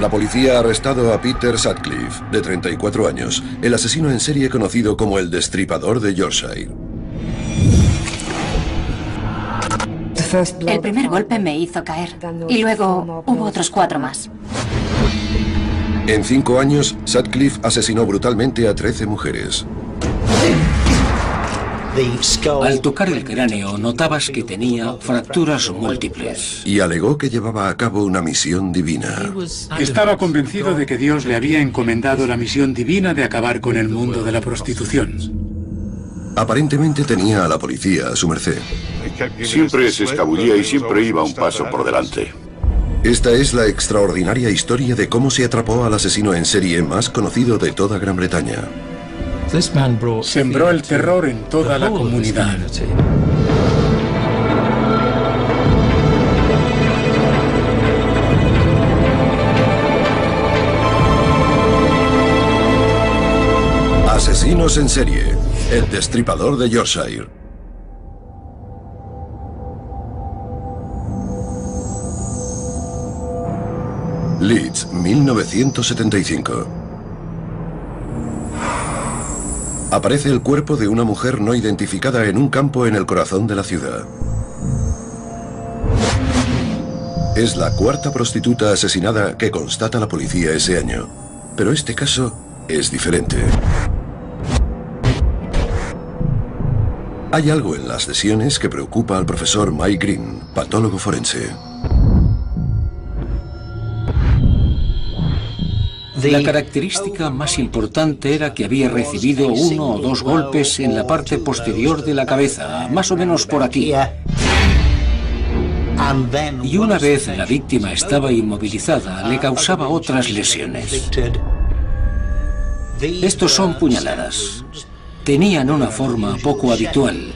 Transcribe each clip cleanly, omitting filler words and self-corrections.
La policía ha arrestado a Peter Sutcliffe, de 34 años, el asesino en serie conocido como el Destripador de Yorkshire. El primer golpe me hizo caer y luego hubo otros 4 más. En 5 años, Sutcliffe asesinó brutalmente a 13 mujeres. Al tocar el cráneo notabas que tenía fracturas múltiples. Y alegó que llevaba a cabo una misión divina. Estaba convencido de que Dios le había encomendado la misión divina de acabar con el mundo de la prostitución. Aparentemente tenía a la policía a su merced. Siempre se escabullía y siempre iba un paso por delante. Esta es la extraordinaria historia de cómo se atrapó al asesino en serie más conocido de toda Gran Bretaña. Sembró el terror en toda la comunidad. Asesinos en serie, el Destripador de Yorkshire. Leeds, 1975. Aparece el cuerpo de una mujer no identificada en un campo en el corazón de la ciudad. Es la 4ª prostituta asesinada que constata la policía ese año. Pero este caso es diferente. Hay algo en las lesiones que preocupa al profesor Mike Green, patólogo forense. La característica más importante era que había recibido 1 o 2 golpes en la parte posterior de la cabeza, más o menos por aquí. Y una vez la víctima estaba inmovilizada, le causaba otras lesiones. Estos son puñaladas. Tenían una forma poco habitual.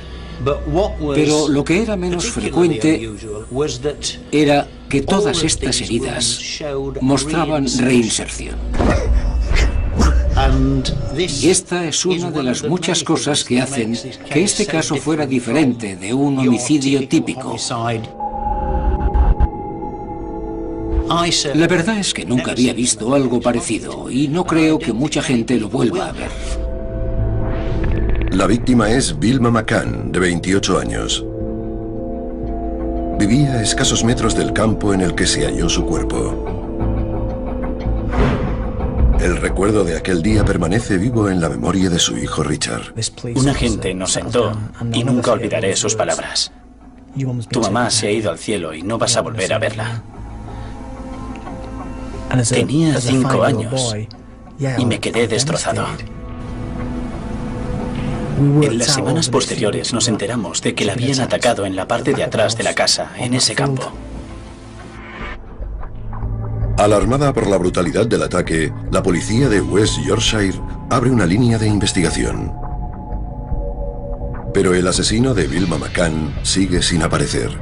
Pero lo que era menos frecuente era que todas estas heridas mostraban reinserción. Y esta es una de las muchas cosas que hacen que este caso fuera diferente de un homicidio típico. La verdad es que nunca había visto algo parecido y no creo que mucha gente lo vuelva a ver. La víctima es Vilma McCann, de 28 años. Vivía a escasos metros del campo en el que se halló su cuerpo. El recuerdo de aquel día permanece vivo en la memoria de su hijo Richard. Un agente nos sentó y nunca olvidaré sus palabras. Tu mamá se ha ido al cielo y no vas a volver a verla. Tenía 5 años y me quedé destrozado. En las semanas posteriores nos enteramos de que la habían atacado en la parte de atrás de la casa, en ese campo. Alarmada por la brutalidad del ataque, la policía de West Yorkshire abre una línea de investigación. Pero el asesino de Vilma McCann sigue sin aparecer.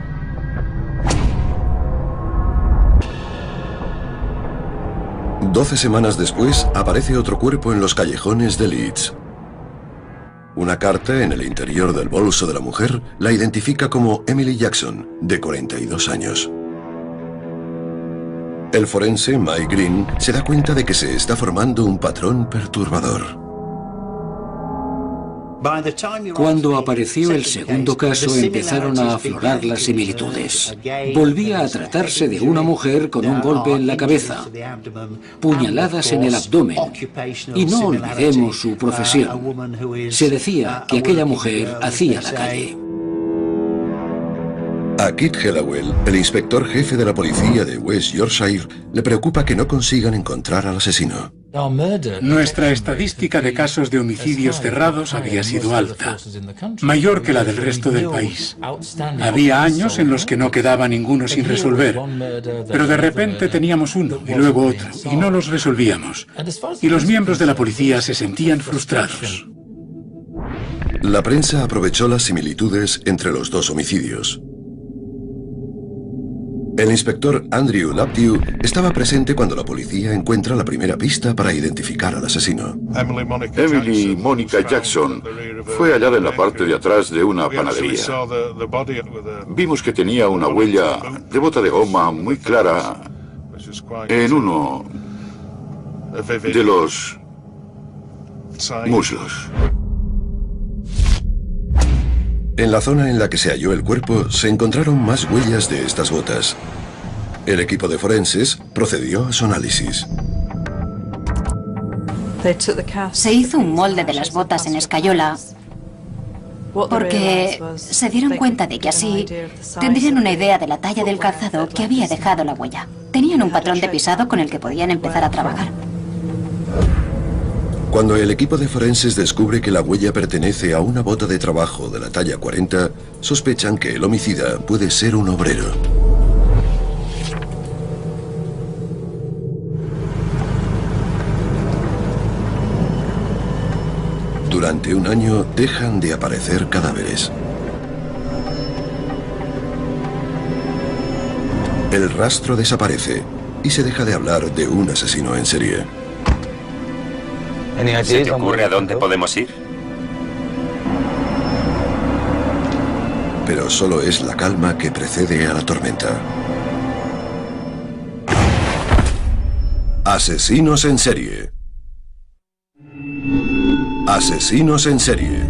Doce semanas después, aparece otro cuerpo en los callejones de Leeds. Una carta en el interior del bolso de la mujer la identifica como Emily Jackson, de 42 años. El forense Mike Green se da cuenta de que se está formando un patrón perturbador. Cuando apareció el segundo caso empezaron a aflorar las similitudes. Volvía a tratarse de una mujer con un golpe en la cabeza, puñaladas en el abdomen, y no olvidemos su profesión. Se decía que aquella mujer hacía la calle. A Kit Hallowell, el inspector jefe de la policía de West Yorkshire, le preocupa que no consigan encontrar al asesino. Nuestra estadística de casos de homicidios cerrados había sido alta, mayor que la del resto del país. Había años en los que no quedaba ninguno sin resolver, pero de repente teníamos uno y luego otro, y no los resolvíamos. Y los miembros de la policía se sentían frustrados. La prensa aprovechó las similitudes entre los dos homicidios. El inspector Andrew Laptew estaba presente cuando la policía encuentra la primera pista para identificar al asesino. Emily Monica Jackson fue hallada en la parte de atrás de una panadería. Vimos que tenía una huella de bota de goma muy clara en uno de los muslos. En la zona en la que se halló el cuerpo se encontraron más huellas de estas botas. El equipo de forenses procedió a su análisis. Se hizo un molde de las botas en escayola porque se dieron cuenta de que así tendrían una idea de la talla del calzado que había dejado la huella. Tenían un patrón de pisado con el que podían empezar a trabajar. Cuando el equipo de forenses descubre que la huella pertenece a una bota de trabajo de la talla 40, sospechan que el homicida puede ser un obrero. Durante un año dejan de aparecer cadáveres. El rastro desaparece y se deja de hablar de un asesino en serie. ¿Se te ocurre a dónde podemos ir? Pero solo es la calma que precede a la tormenta. Asesinos en serie. Asesinos en serie.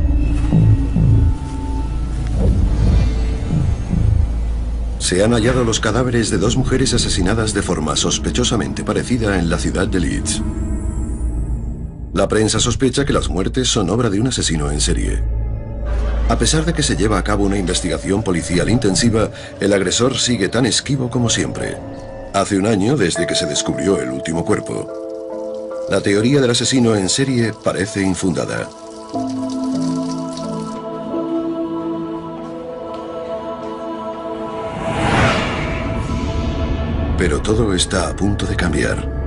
Se han hallado los cadáveres de dos mujeres asesinadas de forma sospechosamente parecida en la ciudad de Leeds. La prensa sospecha que las muertes son obra de un asesino en serie. A pesar de que se lleva a cabo una investigación policial intensiva, el agresor sigue tan esquivo como siempre. Hace un año desde que se descubrió el último cuerpo. La teoría del asesino en serie parece infundada. Pero todo está a punto de cambiar.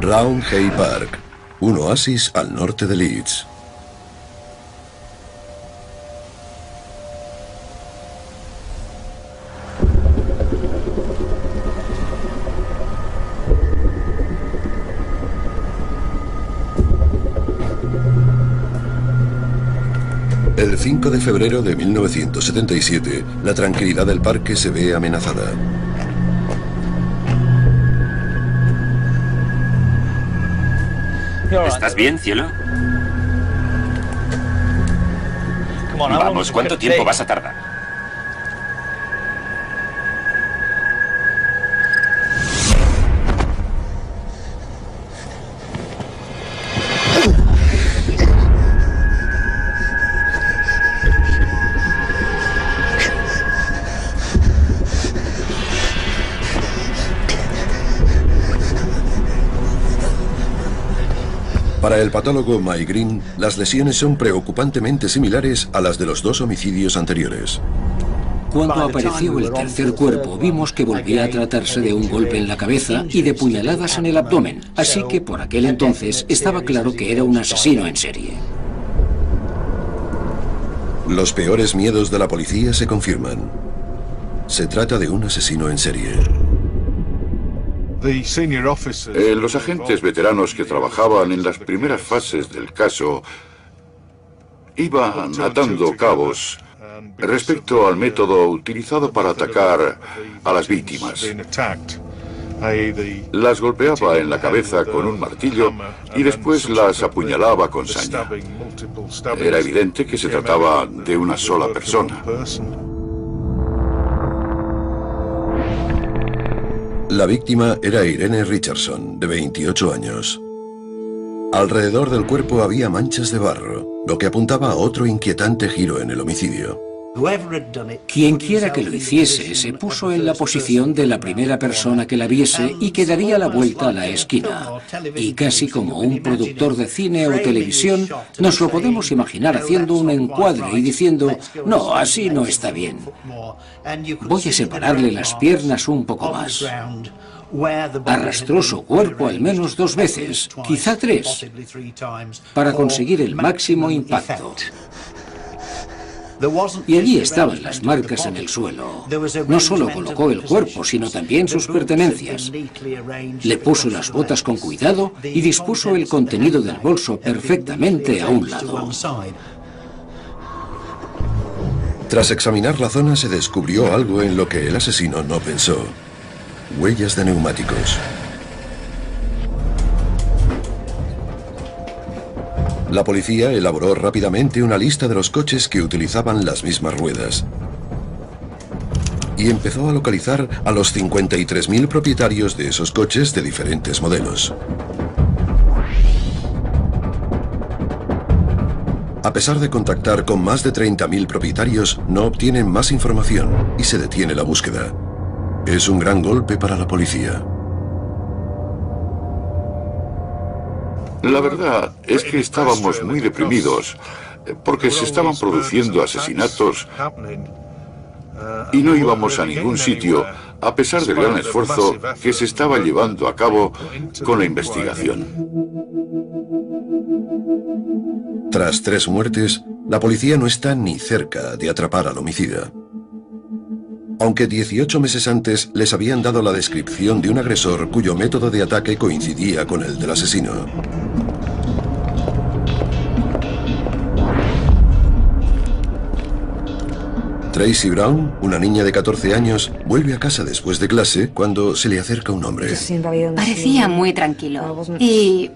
Round Hay Park, un oasis al norte de Leeds. El 5 de febrero de 1977, la tranquilidad del parque se ve amenazada. ¿Estás bien, cielo? Vamos, ¿cuánto tiempo vas a tardar? Para el patólogo Mike Green, las lesiones son preocupantemente similares a las de los dos homicidios anteriores. Cuando apareció el tercer cuerpo, vimos que volvía a tratarse de un golpe en la cabeza y de puñaladas en el abdomen, así que por aquel entonces estaba claro que era un asesino en serie. Los peores miedos de la policía se confirman. Se trata de un asesino en serie. Los agentes veteranos que trabajaban en las primeras fases del caso iban atando cabos respecto al método utilizado para atacar a las víctimas. Las golpeaba en la cabeza con un martillo y después las apuñalaba con saña. Era evidente que se trataba de una sola persona. La víctima era Irene Richardson, de 28 años. Alrededor del cuerpo había manchas de barro, lo que apuntaba a otro inquietante giro en el homicidio. Quien quiera que lo hiciese se puso en la posición de la primera persona que la viese y que daría la vuelta a la esquina. Y casi como un productor de cine o televisión, nos lo podemos imaginar haciendo un encuadre y diciendo, no, así no está bien. Voy a separarle las piernas un poco más. Arrastró su cuerpo al menos 2 veces, quizá 3, para conseguir el máximo impacto. Y allí estaban las marcas en el suelo. No solo colocó el cuerpo, sino también sus pertenencias. Le puso las botas con cuidado y dispuso el contenido del bolso perfectamente a un lado. Tras examinar la zona se descubrió algo en lo que el asesino no pensó. huellas de neumáticos. La policía elaboró rápidamente una lista de los coches que utilizaban las mismas ruedas y empezó a localizar a los 53.000 propietarios de esos coches de diferentes modelos. A pesar de contactar con más de 30.000 propietarios, no obtienen más información y se detiene la búsqueda. Es un gran golpe para la policía. La verdad es que estábamos muy deprimidos porque se estaban produciendo asesinatos y no íbamos a ningún sitio a pesar del gran esfuerzo que se estaba llevando a cabo con la investigación. Tras 3 muertes, la policía no está ni cerca de atrapar al homicida. Aunque 18 meses antes les habían dado la descripción de un agresor cuyo método de ataque coincidía con el del asesino. Tracy Brown, una niña de 14 años, vuelve a casa después de clase cuando se le acerca un hombre. Parecía muy tranquilo y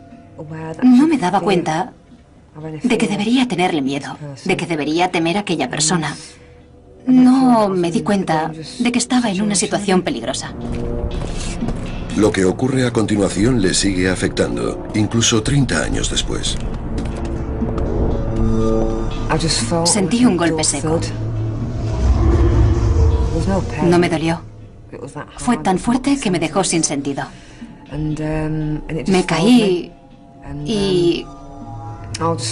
no me daba cuenta de que debería tenerle miedo, de que debería temer a aquella persona. No me di cuenta de que estaba en una situación peligrosa. Lo que ocurre a continuación le sigue afectando, incluso 30 años después. Sentí un golpe seco. No me dolió. Fue tan fuerte que me dejó sin sentido. Me caí y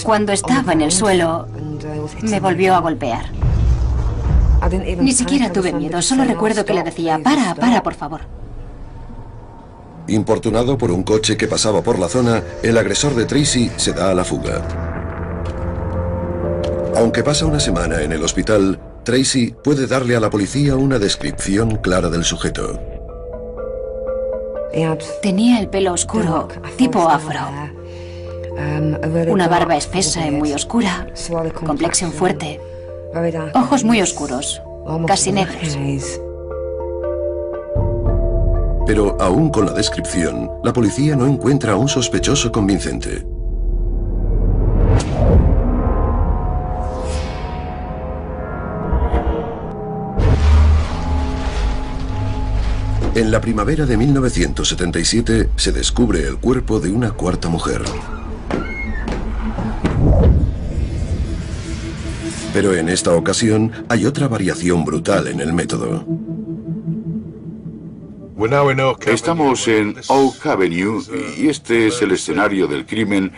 cuando estaba en el suelo me volvió a golpear. Ni siquiera tuve miedo, solo recuerdo que le decía, para, por favor. Importunado por un coche que pasaba por la zona, el agresor de Tracy se da a la fuga. Aunque pasa una semana en el hospital, Tracy puede darle a la policía una descripción clara del sujeto. Tenía el pelo oscuro, tipo afro. Una barba espesa y muy oscura, complexión fuerte, ojos muy oscuros, casi negros. Pero aún con la descripción, la policía no encuentra a un sospechoso convincente. En la primavera de 1977 se descubre el cuerpo de una cuarta mujer. Pero en esta ocasión hay otra variación brutal en el método. Estamos en Oak Avenue y este es el escenario del crimen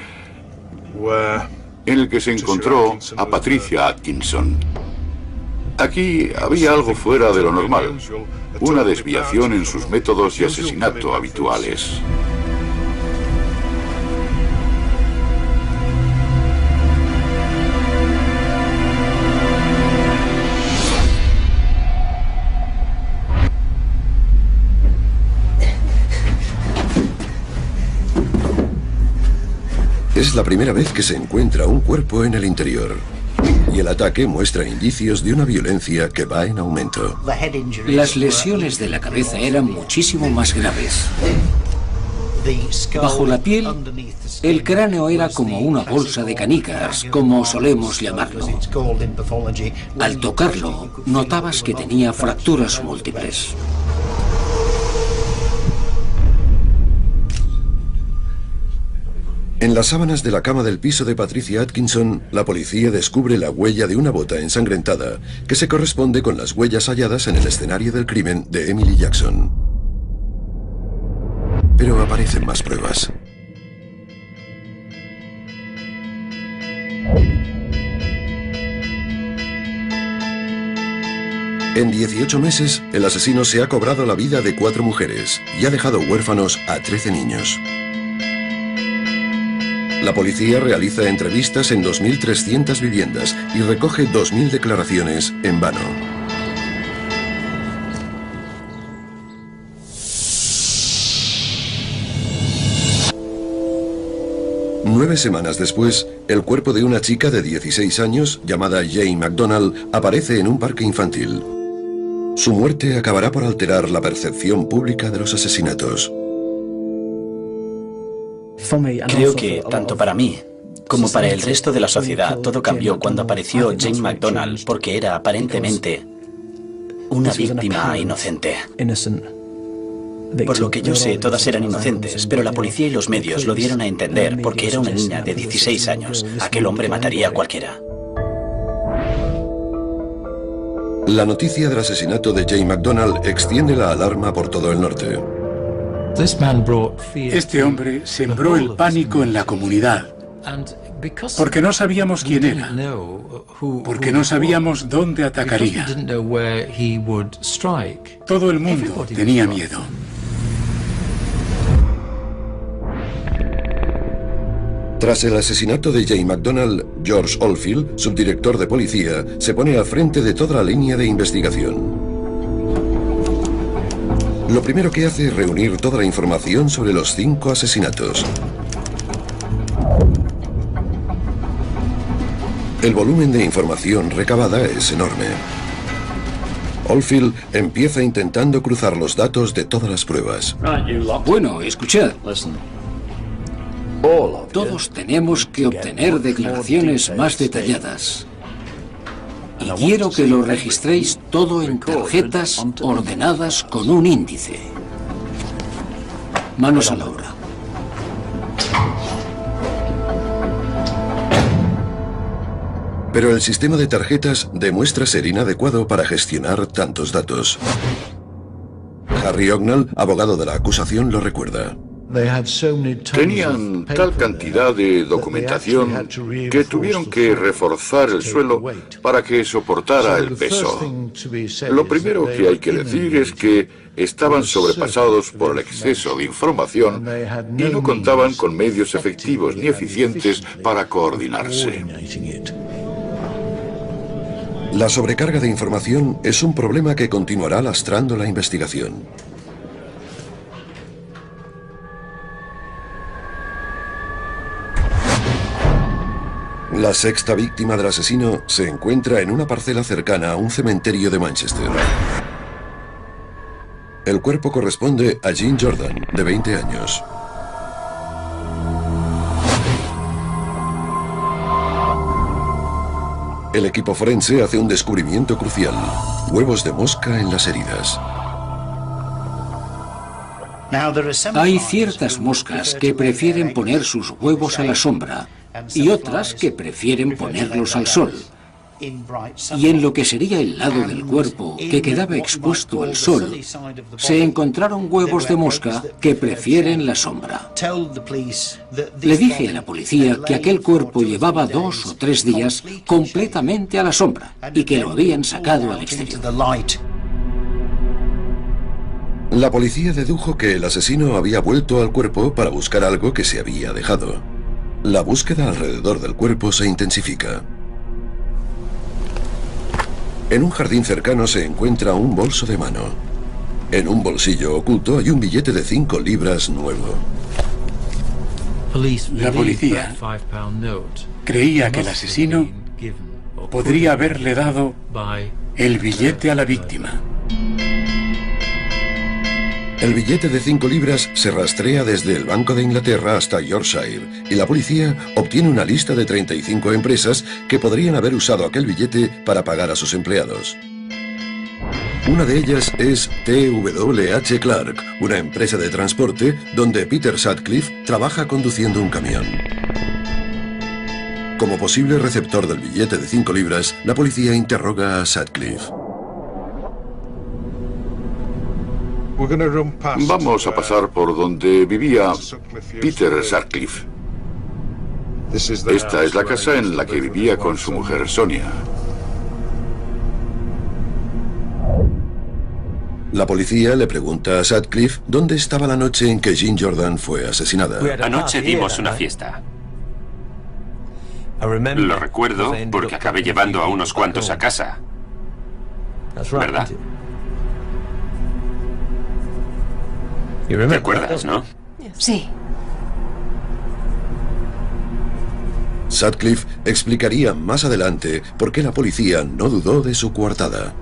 en el que se encontró a Patricia Atkinson. Aquí había algo fuera de lo normal, una desviación en sus métodos de asesinato habituales. Es la primera vez que se encuentra un cuerpo en el interior. Y el ataque muestra indicios de una violencia que va en aumento. Las lesiones de la cabeza eran muchísimo más graves. Bajo la piel, el cráneo era como una bolsa de canicas, como solemos llamarlo. Al tocarlo, notabas que tenía fracturas múltiples. En las sábanas de la cama del piso de Patricia Atkinson, la policía descubre la huella de una bota ensangrentada que se corresponde con las huellas halladas en el escenario del crimen de Emily Jackson. Pero aparecen más pruebas. En 18 meses, el asesino se ha cobrado la vida de 4 mujeres y ha dejado huérfanos a 13 niños. La policía realiza entrevistas en 2.300 viviendas y recoge 2.000 declaraciones en vano. Nueve semanas después, el cuerpo de una chica de 16 años, llamada Jane McDonald, aparece en un parque infantil. Su muerte acabará por alterar la percepción pública de los asesinatos. Creo que, tanto para mí como para el resto de la sociedad, todo cambió cuando apareció Jane McDonald, porque era aparentemente una víctima inocente. Por lo que yo sé, todas eran inocentes, pero la policía y los medios lo dieron a entender porque era una niña de 16 años. Aquel hombre mataría a cualquiera. La noticia del asesinato de Jane McDonald extiende la alarma por todo el norte. Este hombre sembró el pánico en la comunidad, porque no sabíamos quién era, porque no sabíamos dónde atacaría. Todo el mundo tenía miedo. Tras el asesinato de Jane McDonald, George Oldfield, subdirector de policía, se pone al frente de toda la línea de investigación. Lo primero que hace es reunir toda la información sobre los 5 asesinatos. El volumen de información recabada es enorme. Oldfield empieza intentando cruzar los datos de todas las pruebas. Bueno, escuchad. Todos tenemos que obtener declaraciones más detalladas. Y quiero que lo registréis todo en tarjetas ordenadas con un índice. Manos a la obra. Pero el sistema de tarjetas demuestra ser inadecuado para gestionar tantos datos. Harry Ognall, abogado de la acusación, lo recuerda. Tenían tal cantidad de documentación que tuvieron que reforzar el suelo para que soportara el peso. Lo primero que hay que decir es que estaban sobrepasados por el exceso de información y no contaban con medios efectivos ni eficientes para coordinarse. La sobrecarga de información es un problema que continuará lastrando la investigación. La 6ª víctima del asesino se encuentra en una parcela cercana a un cementerio de Manchester. El cuerpo corresponde a Jean Jordan, de 20 años. El equipo forense hace un descubrimiento crucial: huevos de mosca en las heridas. Hay ciertas moscas que prefieren poner sus huevos a la sombra y otras que prefieren ponerlos al sol. Y en lo que sería el lado del cuerpo que quedaba expuesto al sol, se encontraron huevos de mosca que prefieren la sombra. Le dije a la policía que aquel cuerpo llevaba 2 o 3 días completamente a la sombra y que lo habían sacado al exterior. La policía dedujo que el asesino había vuelto al cuerpo para buscar algo que se había dejado. La búsqueda alrededor del cuerpo se intensifica. En un jardín cercano se encuentra un bolso de mano. En un bolsillo oculto hay un billete de 5 libras nuevo. La policía creía que el asesino podría haberle dado el billete a la víctima. El billete de 5 libras se rastrea desde el Banco de Inglaterra hasta Yorkshire y la policía obtiene una lista de 35 empresas que podrían haber usado aquel billete para pagar a sus empleados. Una de ellas es TWH Clark, una empresa de transporte donde Peter Sutcliffe trabaja conduciendo un camión. Como posible receptor del billete de 5 libras, la policía interroga a Sutcliffe. Vamos a pasar por donde vivía Peter Sutcliffe. Esta es la casa en la que vivía con su mujer Sonia. La policía le pregunta a Sutcliffe dónde estaba la noche en que Jean Jordan fue asesinada. Anoche dimos una fiesta. Lo recuerdo porque acabé llevando a unos cuantos a casa. ¿Verdad? ¿Te acuerdas, no? Sí. Sutcliffe explicaría más adelante por qué la policía no dudó de su coartada.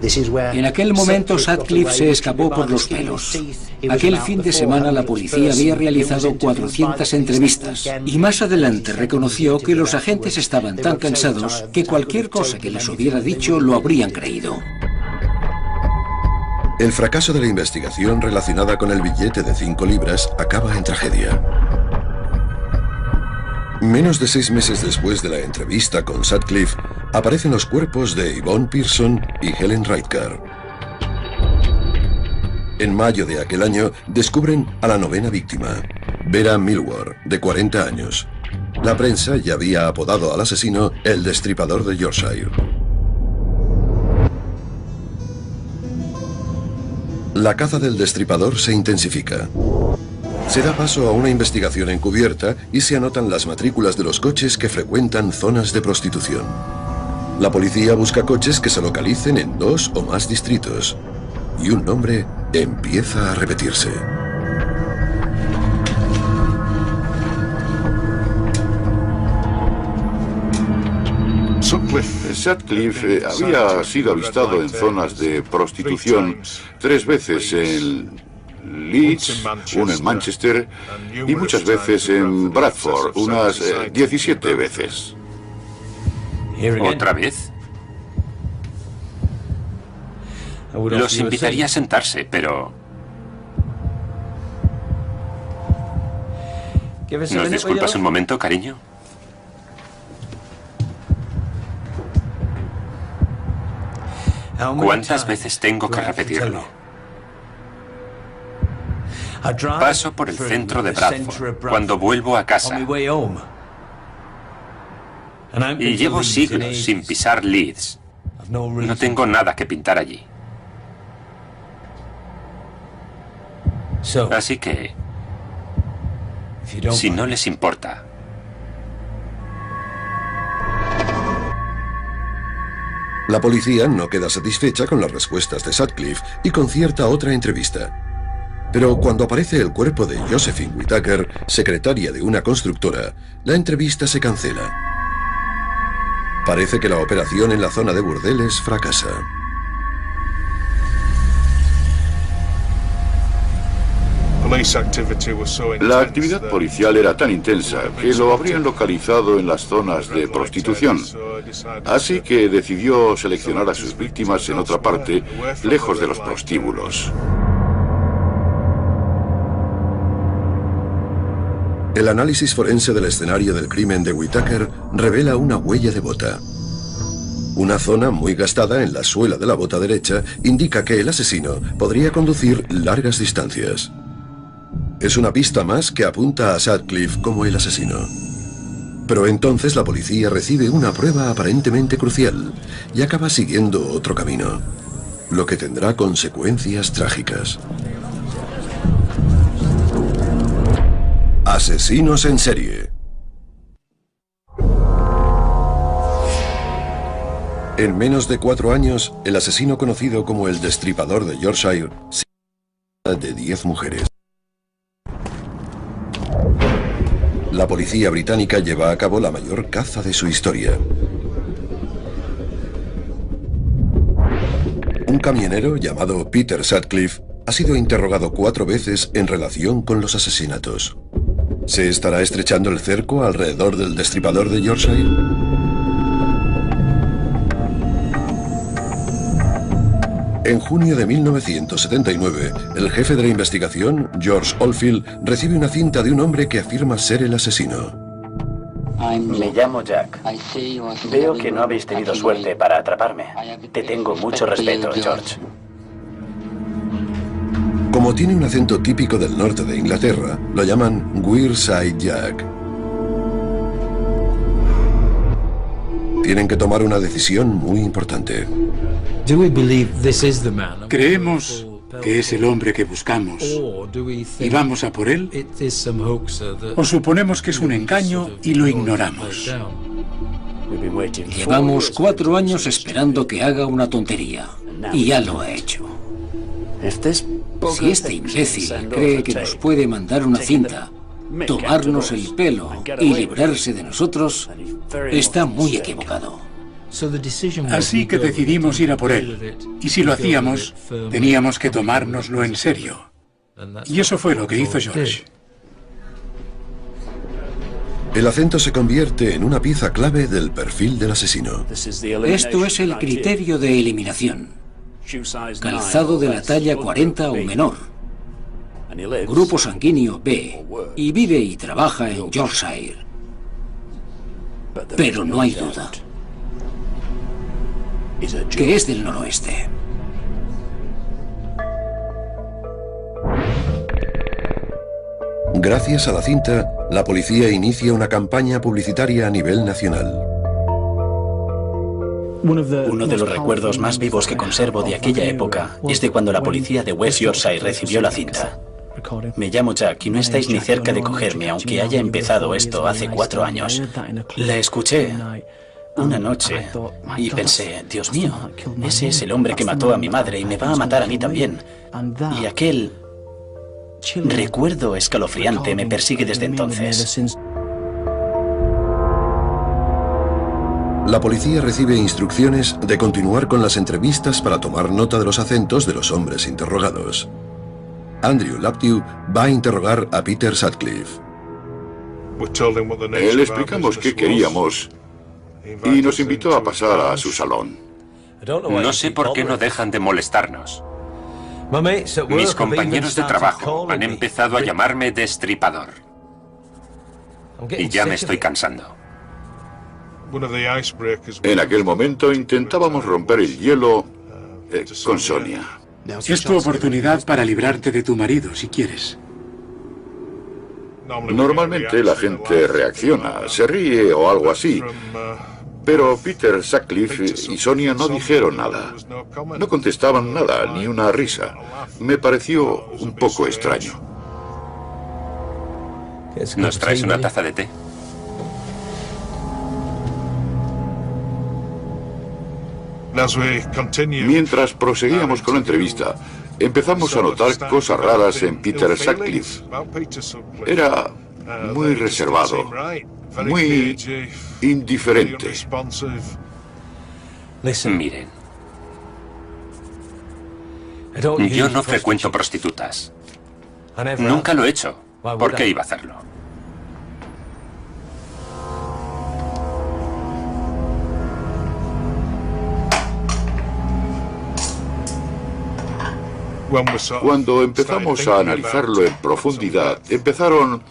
En aquel momento Sutcliffe se escapó por los pelos. Aquel fin de semana la policía había realizado 400 entrevistas y más adelante reconoció que los agentes estaban tan cansados que cualquier cosa que les hubiera dicho lo habrían creído. El fracaso de la investigación relacionada con el billete de 5 libras acaba en tragedia. Menos de 6 meses después de la entrevista con Sutcliffe, aparecen los cuerpos de Yvonne Pearson y Helen Reitcar. En mayo de aquel año, descubren a la 9ª víctima, Vera Millward, de 40 años. La prensa ya había apodado al asesino el Destripador de Yorkshire. La caza del Destripador se intensifica. Se da paso a una investigación encubierta y se anotan las matrículas de los coches que frecuentan zonas de prostitución. La policía busca coches que se localicen en 2 o más distritos. Y un nombre empieza a repetirse. Sutcliffe había sido avistado en zonas de prostitución 3 veces en Leeds, una en Manchester y muchas veces en Bradford, unas 17 veces. ¿Otra vez? Los invitaría a sentarse, pero... ¿Nos disculpas un momento, cariño? ¿Cuántas veces tengo que repetirlo? Paso por el centro de Bradford cuando vuelvo a casa. Y llevo siglos sin pisar Leeds. No tengo nada que pintar allí. Así que, si no les importa... La policía no queda satisfecha con las respuestas de Sutcliffe y concierta otra entrevista. Pero cuando aparece el cuerpo de Josephine Whittaker, secretaria de una constructora, la entrevista se cancela. Parece que la operación en la zona de burdeles fracasa. La actividad policial era tan intensa que lo habrían localizado en las zonas de prostitución. Así que decidió seleccionar a sus víctimas en otra parte, lejos de los prostíbulos. El análisis forense del escenario del crimen de Whittaker revela una huella de bota. Una zona muy gastada en la suela de la bota derecha indica que el asesino podría conducir largas distancias. Es una pista más que apunta a Sutcliffe como el asesino. Pero entonces la policía recibe una prueba aparentemente crucial y acaba siguiendo otro camino, lo que tendrá consecuencias trágicas. Asesinos en serie. En menos de 4 años, el asesino conocido como el Destripador de Yorkshire se de 10 mujeres. La policía británica lleva a cabo la mayor caza de su historia. Un camionero llamado Peter Sutcliffe ha sido interrogado 4 veces en relación con los asesinatos. ¿Se estará estrechando el cerco alrededor del Destripador de Yorkshire? En junio de 1979, el jefe de la investigación, George Oldfield, recibe una cinta de un hombre que afirma ser el asesino. Me llamo Jack. Veo que no habéis tenido suerte para atraparme. Te tengo mucho respeto, George. Como tiene un acento típico del norte de Inglaterra, lo llaman Wearside Jack. Tienen que tomar una decisión muy importante. ¿Creemos que es el hombre que buscamos y vamos a por él? ¿O suponemos que es un engaño y lo ignoramos? Llevamos 4 años esperando que haga una tontería y ya lo ha hecho. Si este imbécil cree que nos puede mandar una cinta, tomarnos el pelo y librarse de nosotros, está muy equivocado. Así que decidimos ir a por él. Y si lo hacíamos, teníamos que tomárnoslo en serio. Y eso fue lo que hizo George. El acento se convierte en una pieza clave del perfil del asesino. Esto es el criterio de eliminación. Calzado de la talla 40 o menor. Grupo sanguíneo B. Y vive y trabaja en Yorkshire. Pero no hay duda que es del noroeste. Gracias a la cinta, la policía inicia una campaña publicitaria a nivel nacional. Uno de los recuerdos más vivos que conservo de aquella época es de cuando la policía de West Yorkshire recibió la cinta. Me llamo Jack y no estáis ni cerca de cogerme, aunque haya empezado esto hace 4 años. La escuché una noche y pensé, Dios mío, ese es el hombre que mató a mi madre y me va a matar a mí también. Y aquel recuerdo escalofriante me persigue desde entonces. La policía recibe instrucciones de continuar con las entrevistas para tomar nota de los acentos de los hombres interrogados. Andrew Laptew va a interrogar a Peter Sutcliffe. Le explicamos qué queríamos y nos invitó a pasar a su salón. No sé por qué no dejan de molestarnos. Mis compañeros de trabajo han empezado a llamarme destripador. Y ya me estoy cansando. En aquel momento intentábamos romper el hielo con Sonia. Es tu oportunidad para librarte de tu marido, si quieres. Normalmente la gente reacciona, se ríe o algo así. Pero Peter Sutcliffe y Sonia no dijeron nada. No contestaban nada, ni una risa. Me pareció un poco extraño. ¿Nos traes una taza de té? Mientras proseguíamos con la entrevista, empezamos a notar cosas raras en Peter Sutcliffe. Era muy reservado, muy indiferente. Miren, yo no frecuento prostitutas. Nunca lo he hecho. ¿Por qué iba a hacerlo? Cuando empezamos a analizarlo en profundidad, empezaron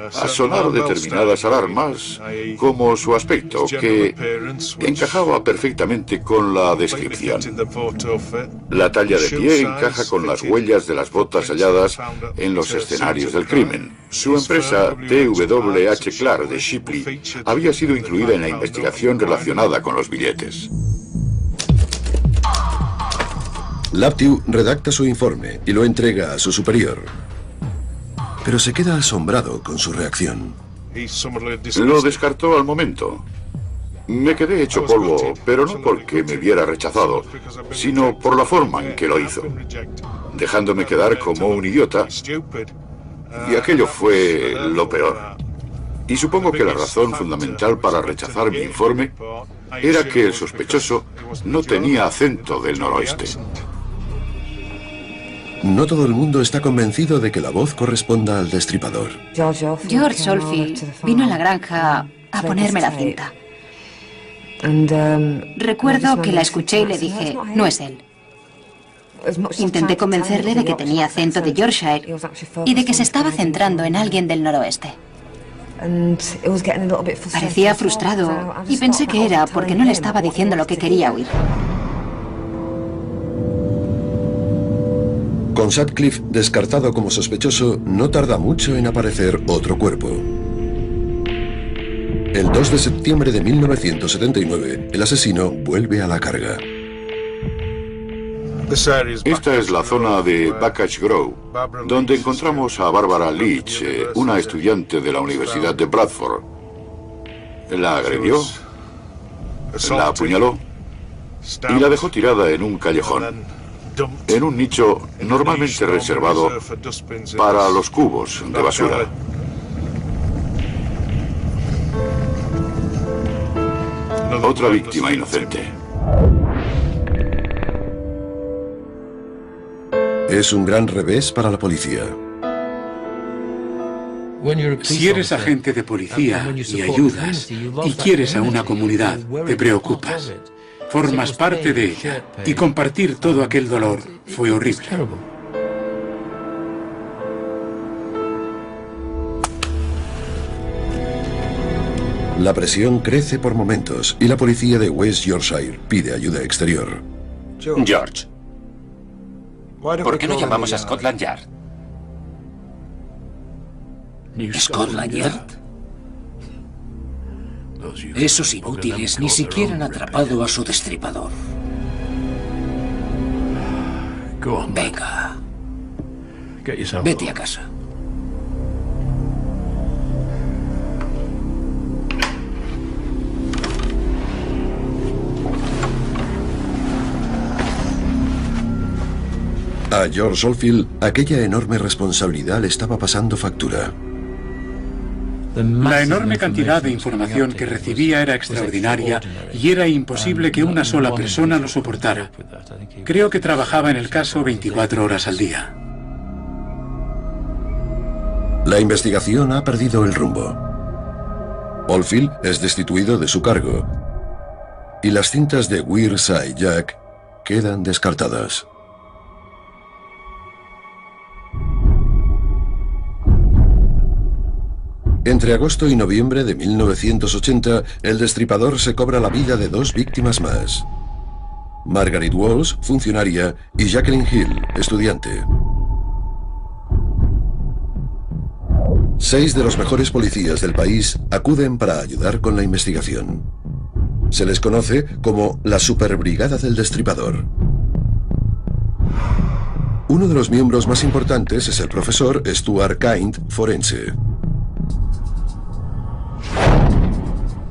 a sonar determinadas alarmas, como su aspecto, que encajaba perfectamente con la descripción. La talla de pie encaja con las huellas de las botas halladas en los escenarios del crimen. Su empresa, TWH Clark de Shipley, había sido incluida en la investigación relacionada con los billetes. Laptew redacta su informe y lo entrega a su superior. Pero se queda asombrado con su reacción. Lo descartó al momento. Me quedé hecho polvo, pero no porque me viera rechazado, sino por la forma en que lo hizo, dejándome quedar como un idiota, y aquello fue lo peor. Y supongo que la razón fundamental para rechazar mi informe era que el sospechoso no tenía acento del noroeste. No todo el mundo está convencido de que la voz corresponda al destripador. George Oldfield vino a la granja a ponerme la cinta. Recuerdo que la escuché y le dije, no es él. Intenté convencerle de que tenía acento de Yorkshire y de que se estaba centrando en alguien del noroeste. Parecía frustrado y pensé que era porque no le estaba diciendo lo que quería oír. Con Sutcliffe descartado como sospechoso, no tarda mucho en aparecer otro cuerpo. El 2 de septiembre de 1979, el asesino vuelve a la carga. Esta es la zona de Bacchus Grove, donde encontramos a Barbara Leach, una estudiante de la Universidad de Bradford. La agredió, la apuñaló y la dejó tirada en un callejón, en un nicho normalmente reservado para los cubos de basura. otra víctima inocente. Es un gran revés para la policía. Si eres agente de policía y ayudas y quieres a una comunidad, te preocupas, formas parte de ella y compartir todo aquel dolor fue horrible. La presión crece por momentos y la policía de West Yorkshire pide ayuda exterior. George, ¿por qué no llamamos a Scotland Yard? ¿Scotland Yard? Esos inútiles ni siquiera han atrapado a su destripador. Venga, vete a casa. A George Oldfield, aquella enorme responsabilidad le estaba pasando factura. La enorme cantidad de información que recibía era extraordinaria y era imposible que una sola persona lo soportara. Creo que trabajaba en el caso 24 horas al día. La investigación ha perdido el rumbo. Oldfield es destituido de su cargo y las cintas de Weird Side Jack quedan descartadas. Entre agosto y noviembre de 1980, el destripador se cobra la vida de 2 víctimas más. Margaret Walsh, funcionaria, y Jacqueline Hill, estudiante. 6 de los mejores policías del país acuden para ayudar con la investigación. Se les conoce como la Superbrigada del Destripador. Uno de los miembros más importantes es el profesor Stuart Kind, forense.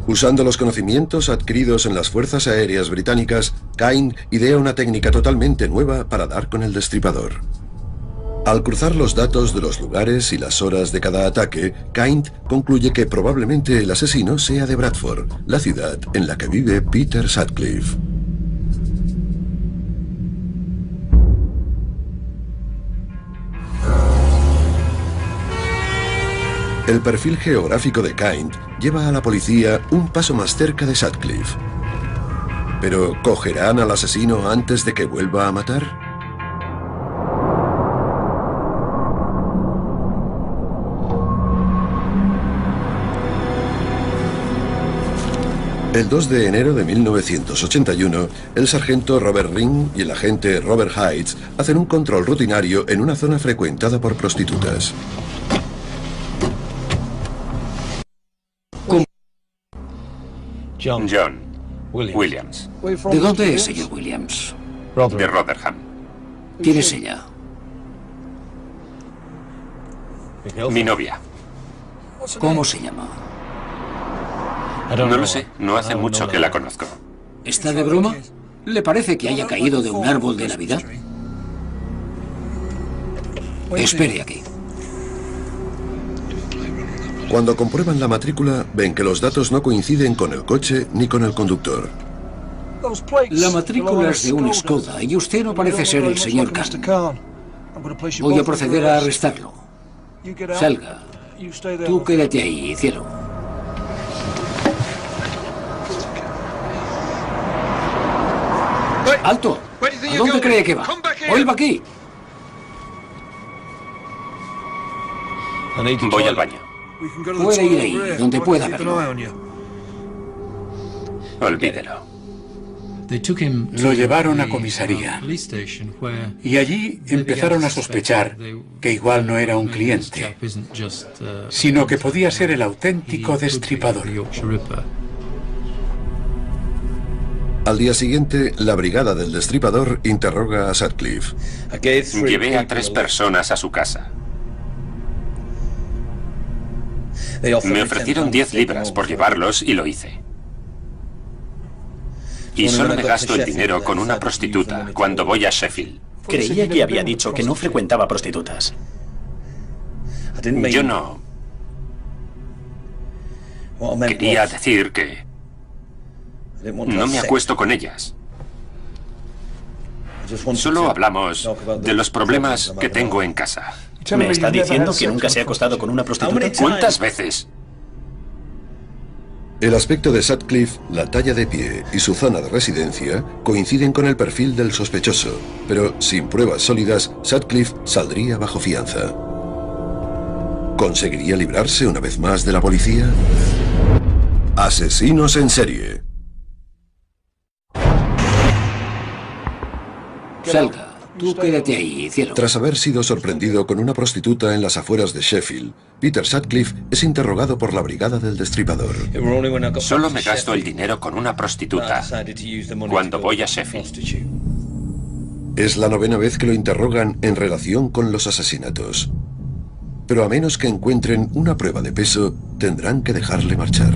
Usando los conocimientos adquiridos en las fuerzas aéreas británicas, Kind idea una técnica totalmente nueva para dar con el destripador. Al cruzar los datos de los lugares y las horas de cada ataque, Kind concluye que probablemente el asesino sea de Bradford, la ciudad en la que vive Peter Sutcliffe. El perfil geográfico de Kind lleva a la policía un paso más cerca de Sutcliffe. ¿Pero cogerán al asesino antes de que vuelva a matar? El 2 de enero de 1981, el sargento Robert Ring y el agente Robert Heights hacen un control rutinario en una zona frecuentada por prostitutas. John Williams. ¿De dónde es, señor Williams? De Rotherham. ¿Quién es ella? Mi novia. ¿Cómo se llama? No lo sé, no hace mucho que la conozco. ¿Está de broma? ¿Le parece que haya caído de un árbol de Navidad? Espere aquí. Cuando comprueban la matrícula, ven que los datos no coinciden con el coche ni con el conductor. La matrícula es de un Skoda y usted no parece ser el señor Kahn. Voy a proceder a arrestarlo. Salga. Tú quédate ahí, cielo. ¡Alto! ¿A dónde cree que va? ¡Vuelva aquí! Voy al baño. Puede ir ahí, donde pueda verlo. Olvídelo. Lo llevaron a comisaría y allí empezaron a sospechar que igual no era un cliente, sino que podía ser el auténtico destripador. Al día siguiente, la brigada del destripador interroga a Sutcliffe. Llevé a 3 personas a su casa. Me ofrecieron 10 libras por llevarlos y lo hice. Y solo me gasto el dinero con una prostituta cuando voy a Sheffield. Creía que había dicho que no frecuentaba prostitutas. Yo no. Quería decir que No me acuesto con ellas. Solo hablamos de los problemas que tengo en casa. ¿Me está diciendo que nunca se ha acostado con una prostituta? ¿Cuántas veces? El aspecto de Sutcliffe, la talla de pie y su zona de residencia coinciden con el perfil del sospechoso, pero sin pruebas sólidas, Sutcliffe saldría bajo fianza. ¿Conseguiría librarse una vez más de la policía? Asesinos en serie. Salga. Tú quédate ahí, cielo. Tras haber sido sorprendido con una prostituta en las afueras de Sheffield, Peter Sutcliffe es interrogado por la brigada del Destripador. Solo me gasto el dinero con una prostituta cuando voy a Sheffield. Es la 9ª vez que lo interrogan en relación con los asesinatos. Pero a menos que encuentren una prueba de peso, tendrán que dejarle marchar.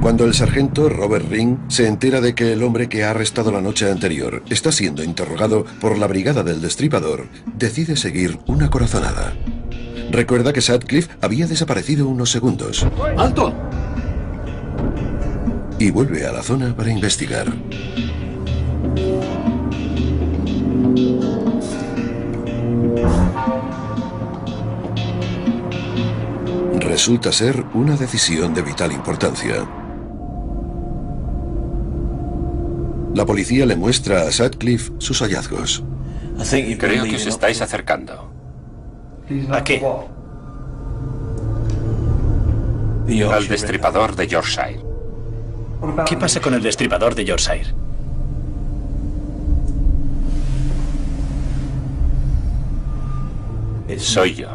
Cuando el sargento Robert Ring se entera de que el hombre que ha arrestado la noche anterior está siendo interrogado por la brigada del Destripador, decide seguir una corazonada. Recuerda que Sutcliffe había desaparecido unos segundos. ¡Alto! Y vuelve a la zona para investigar. Resulta ser una decisión de vital importancia. La policía le muestra a Sutcliffe sus hallazgos. Creo que os estáis acercando. ¿A qué? Al Destripador de Yorkshire. ¿Qué pasa con el Destripador de Yorkshire? Soy yo.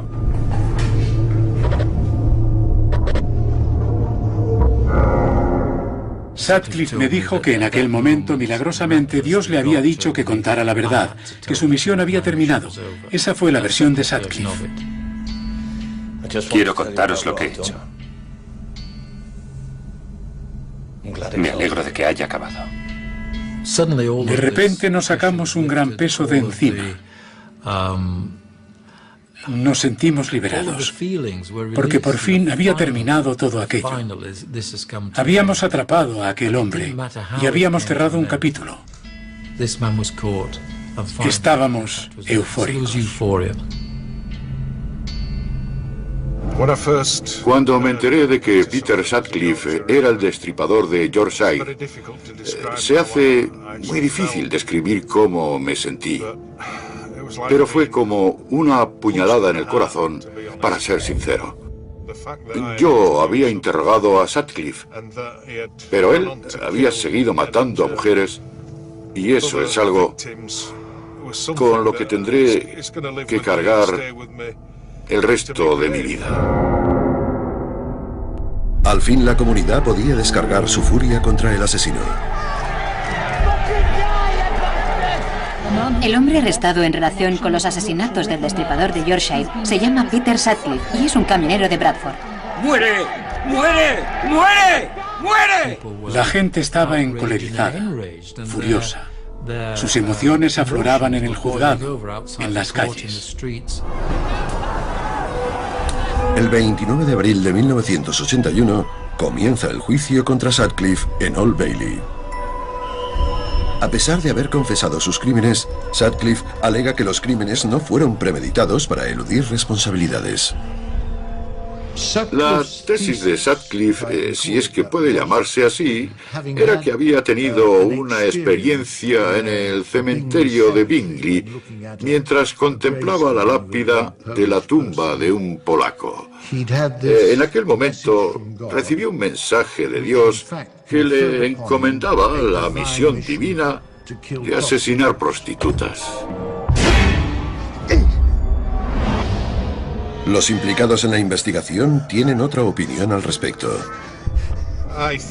Sutcliffe me dijo que en aquel momento, milagrosamente, Dios le había dicho que contara la verdad, que su misión había terminado. Esa fue la versión de Sutcliffe. Quiero contaros lo que he hecho. Me alegro de que haya acabado. De repente nos sacamos un gran peso de encima. Nos sentimos liberados, porque por fin había terminado todo aquello. Habíamos atrapado a aquel hombre y habíamos cerrado un capítulo. Estábamos eufóricos. Cuando me enteré de que Peter Sutcliffe era el Destripador de Yorkshire, se hace muy difícil describir cómo me sentí. Pero fue como una puñalada en el corazón, para ser sincero. Yo había interrogado a Sutcliffe, pero él había seguido matando a mujeres, y eso es algo con lo que tendré que cargar el resto de mi vida. Al fin la comunidad podía descargar su furia contra el asesino. El hombre arrestado en relación con los asesinatos del Destripador de Yorkshire se llama Peter Sutcliffe y es un camionero de Bradford. ¡Muere! ¡Muere! ¡Muere! ¡Muere! La gente estaba encolerizada, furiosa. Sus emociones afloraban en el juzgado, en las calles. El 29 de abril de 1981 comienza el juicio contra Sutcliffe en Old Bailey. A pesar de haber confesado sus crímenes, Sutcliffe alega que los crímenes no fueron premeditados para eludir responsabilidades. La tesis de Sutcliffe, si es que puede llamarse así, era que había tenido una experiencia en el cementerio de Bingley mientras contemplaba la lápida de la tumba de un polaco. En aquel momento recibió un mensaje de Dios que le encomendaba la misión divina de asesinar prostitutas. Los implicados en la investigación tienen otra opinión al respecto.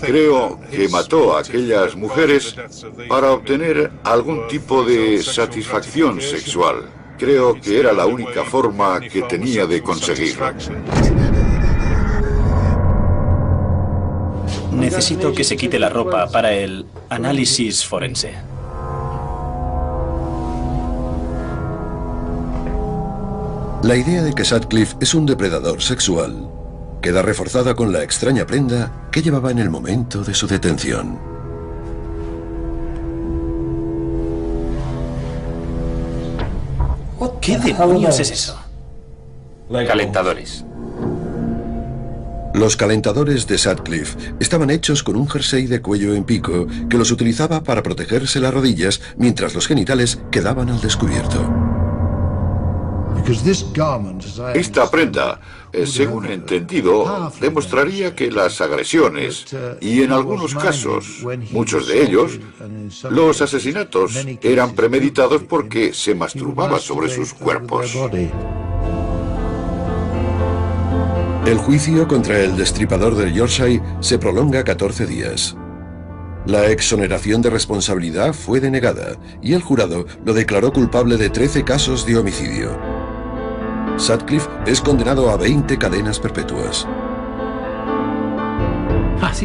Creo que mató a aquellas mujeres para obtener algún tipo de satisfacción sexual. Creo que era la única forma que tenía de conseguirlo. Necesito que se quite la ropa para el análisis forense. La idea de que Sutcliffe es un depredador sexual queda reforzada con la extraña prenda que llevaba en el momento de su detención. ¿Qué demonios es eso? Calentadores. Los calentadores de Sutcliffe estaban hechos con un jersey de cuello en pico que los utilizaba para protegerse las rodillas mientras los genitales quedaban al descubierto. Esta prenda, según he entendido, demostraría que las agresiones, y en algunos casos, muchos de ellos, los asesinatos eran premeditados porque se masturbaba sobre sus cuerpos. El juicio contra el destripador del Yorkshire se prolonga 14 días. La exoneración de responsabilidad fue denegada y el jurado lo declaró culpable de 13 casos de homicidio. Sutcliffe es condenado a 20 cadenas perpetuas.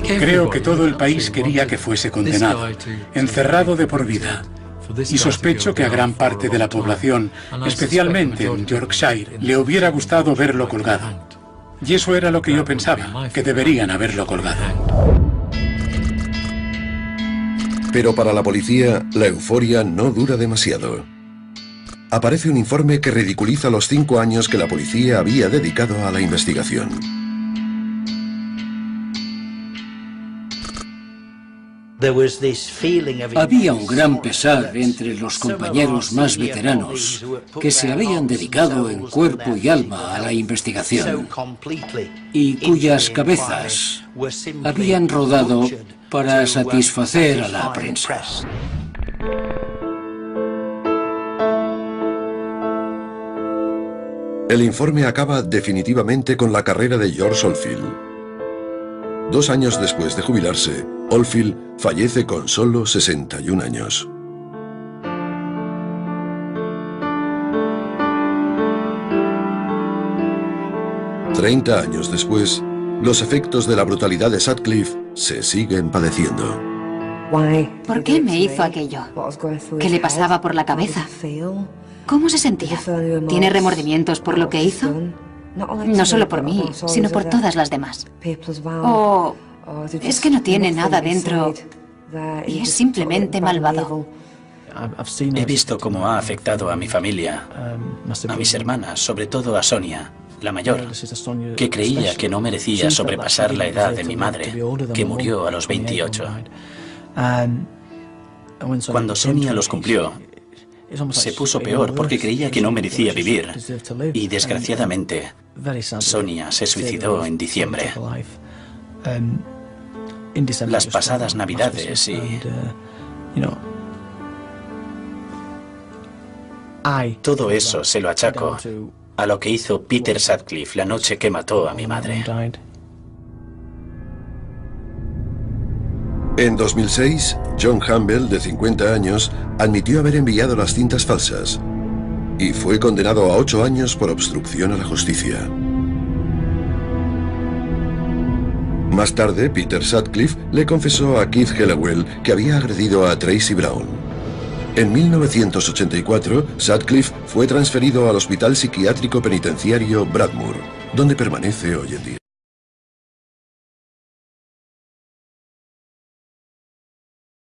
Creo que todo el país quería que fuese condenado, encerrado de por vida. Y sospecho que a gran parte de la población, especialmente en Yorkshire, le hubiera gustado verlo colgado. Y eso era lo que yo pensaba, que deberían haberlo colgado. Pero para la policía, la euforia no dura demasiado. Aparece un informe que ridiculiza los 5 años que la policía había dedicado a la investigación. Había un gran pesar entre los compañeros más veteranos que se habían dedicado en cuerpo y alma a la investigación y cuyas cabezas habían rodado para satisfacer a la prensa. El informe acaba definitivamente con la carrera de George Oldfield. 2 años después de jubilarse, Oldfield fallece con solo 61 años. «30 años después, los efectos de la brutalidad de Sutcliffe se siguen padeciendo». ¿Por qué me hizo aquello? ¿Qué le pasaba por la cabeza? ¿Cómo se sentía? ¿Tiene remordimientos por lo que hizo? No solo por mí, sino por todas las demás. ¿O es que no tiene nada dentro y es simplemente malvado? He visto cómo ha afectado a mi familia, a mis hermanas, sobre todo a Sonia, la mayor, que creía que no merecía sobrepasar la edad de mi madre, que murió a los 28. Cuando Sonia los cumplió, se puso peor porque creía que no merecía vivir. Y desgraciadamente, Sonia se suicidó en diciembre. Las pasadas Navidades y... todo eso se lo achaco a lo que hizo Peter Sutcliffe la noche que mató a mi madre. En 2006, John Campbell, de 50 años, admitió haber enviado las cintas falsas y fue condenado a 8 años por obstrucción a la justicia. Más tarde, Peter Sutcliffe le confesó a Keith Hallowell que había agredido a Tracy Brown. En 1984, Sutcliffe fue transferido al Hospital Psiquiátrico Penitenciario Bradmoor, donde permanece hoy en día.